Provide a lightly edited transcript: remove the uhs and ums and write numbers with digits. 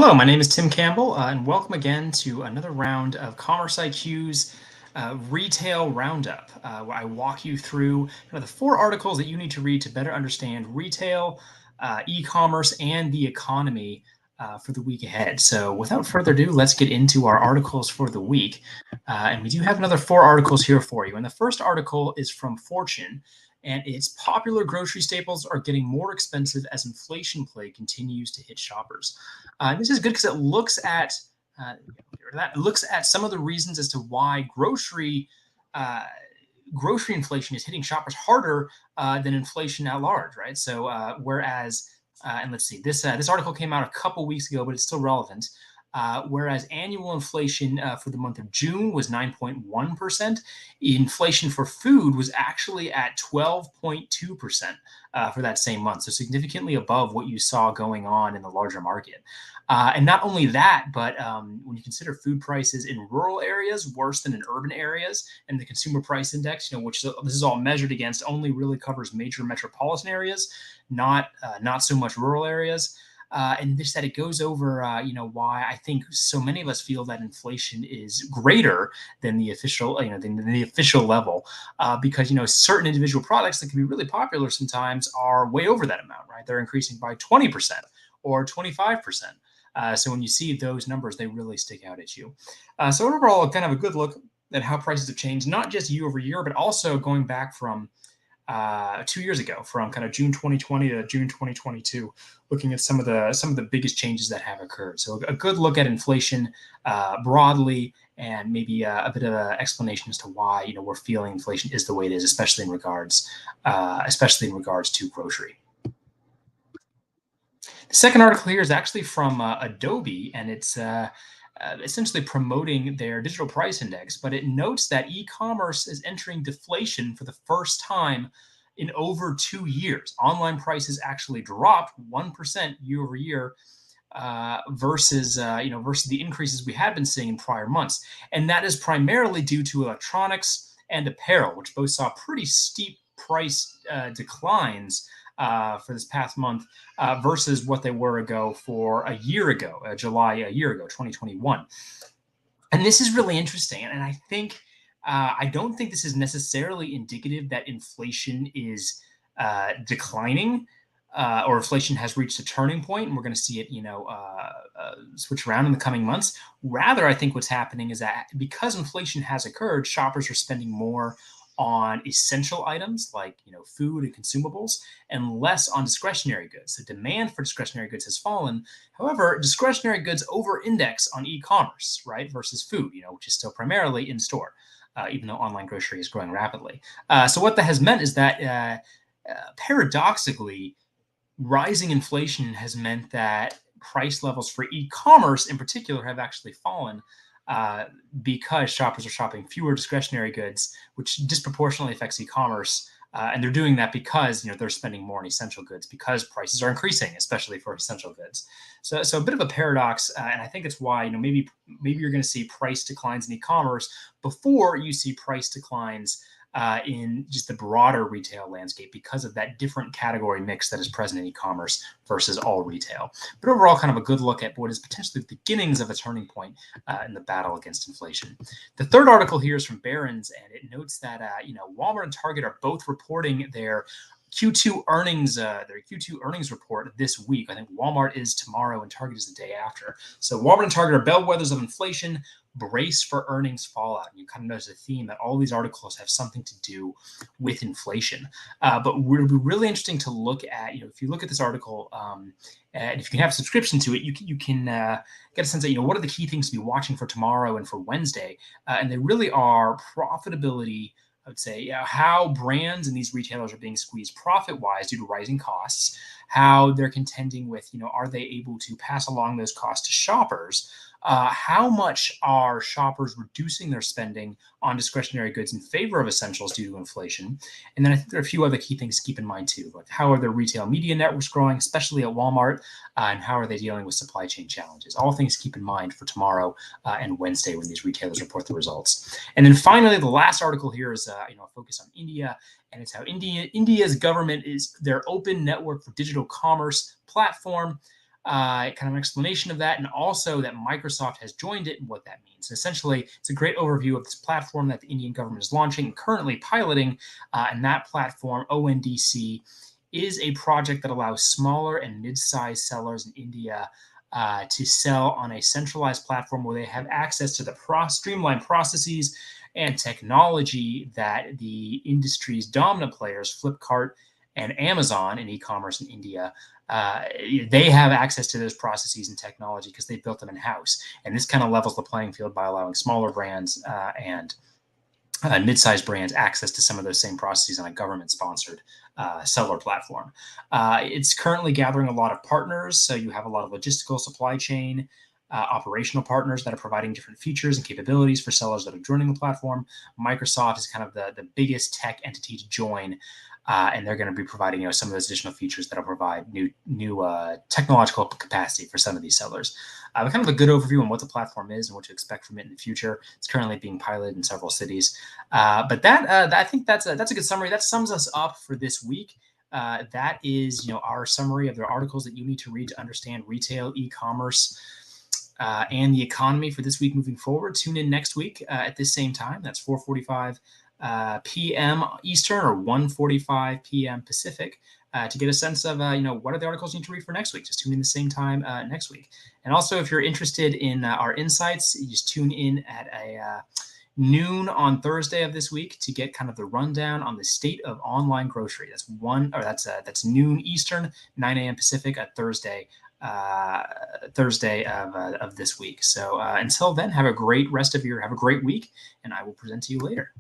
Hello, my name is Tim Campbell, and welcome again to another round of CommerceIQ's Retail Roundup, where I walk you through the four articles that you need to read to better understand retail, e-commerce, and the economy for the week ahead. So without further ado, let's get into our articles for the week. And we do have another four articles here for you. And the first article is from Fortune, and its popular grocery staples are getting more expensive as inflation play continues to hit shoppers. This is good because it looks at some of the reasons as to why grocery inflation is hitting shoppers harder than inflation at large, right? So and let's see, this article came out a couple weeks ago, but it's still relevant. Whereas annual inflation for the month of June was 9.1%, inflation for food was actually at 12.2% for that same month. So significantly above what you saw going on in the larger market. And not only that, but when you consider food prices in rural areas worse than in urban areas, and the consumer price index, which this is all measured against, only really covers major metropolitan areas, not so much rural areas. And just that it goes over, why I think so many of us feel that inflation is greater than the official, than the official level, because certain individual products that can be really popular sometimes are way over that amount, right? They're increasing by 20% or 25%. So when you see those numbers, they really stick out at you. So overall, kind of a good look at how prices have changed, not just year over year, but also going back from 2 years ago, from kind of June 2020 to June 2022, looking at some of the biggest changes that have occurred. So a good look at inflation broadly, and maybe a bit of an explanation as to why we're feeling inflation is the way it is, especially in regards to grocery. The second article here is actually from Adobe, and it's essentially promoting their digital price index, but it notes that e-commerce is entering deflation for the first time in over 2 years. Online prices actually dropped 1% year over year versus the increases we had been seeing in prior months, and that is primarily due to electronics and apparel, which both saw pretty steep price declines for this past month versus what they were for a year ago, July a year ago, 2021. And this is really interesting. And I think, I don't think this is necessarily indicative that inflation is declining or inflation has reached a turning point and we're going to see it, switch around in the coming months. Rather, I think what's happening is that because inflation has occurred, shoppers are spending more on essential items like food and consumables, and less on discretionary goods. The demand for discretionary goods has fallen. However, discretionary goods over-index on e-commerce, right, versus food, which is still primarily in store, even though online grocery is growing rapidly. So what that has meant is that paradoxically, rising inflation has meant that price levels for e-commerce in particular have actually fallen. Because shoppers are shopping fewer discretionary goods, which disproportionately affects e-commerce. And they're doing that because they're spending more on essential goods because prices are increasing, especially for essential goods. So a bit of a paradox, and I think it's why maybe you're going to see price declines in e-commerce before you see price declines in just the broader retail landscape because of that different category mix that is present in e-commerce versus all retail. But overall, kind of a good look at what is potentially the beginnings of a turning point in the battle against inflation. The third article here is from Barron's, and it notes that Walmart and Target are both reporting their Q2 earnings report this week. I think Walmart is tomorrow and Target is the day after. So Walmart and Target are bellwethers of inflation. Brace for earnings fallout. And you kind of notice a theme that all these articles have something to do with inflation. But it would be really interesting to look at, if you look at this article, and if you can have a subscription to it, you can get a sense of, what are the key things to be watching for tomorrow and for Wednesday. And they really are profitability. I would say how brands and these retailers are being squeezed profit-wise due to rising costs, how they're contending with, are they able to pass along those costs to shoppers? How much are shoppers reducing their spending on discretionary goods in favor of essentials due to inflation? And then I think there are a few other key things to keep in mind too, like how are their retail media networks growing, especially at Walmart, and how are they dealing with supply chain challenges? All things to keep in mind for tomorrow and Wednesday when these retailers report the results. And then finally, the last article here is a focus on India, and it's how India's government is their open network for digital commerce platform. kind of an explanation of that, and also that Microsoft has joined it and what that means. Essentially, it's a great overview of this platform that the Indian government is launching and currently piloting. And that platform, ONDC, is a project that allows smaller and mid-sized sellers in India to sell on a centralized platform where they have access to the streamlined processes and technology that the industry's dominant players, Flipkart and Amazon in e-commerce in India, uh, they have access to those processes and technology because they built them in house. And this kind of levels the playing field by allowing smaller brands and mid-sized brands access to some of those same processes on a government-sponsored seller platform. It's currently gathering a lot of partners, so you have a lot of logistical supply chain, operational partners that are providing different features and capabilities for sellers that are joining the platform. Microsoft is kind of the biggest tech entity to join, and they're going to be providing some of those additional features that will provide new technological capacity for some of these sellers. Kind of a good overview on what the platform is and what to expect from it in the future. It's currently being piloted in several cities. But I think that's a good summary. That sums us up for this week. That is, our summary of the articles that you need to read to understand retail, e-commerce, and the economy for this week moving forward. Tune in next week at this same time. That's 4:45 p.m. Eastern or 1:45 p.m. Pacific. To get a sense of, what are the articles you need to read for next week. Just tune in the same time next week. And also, if you're interested in our insights, you just tune in at a noon on Thursday of this week to get kind of the rundown on the state of online grocery. That's noon Eastern, 9 a.m. Pacific at Thursday of this week. So until then, have a great week, and I will present to you later.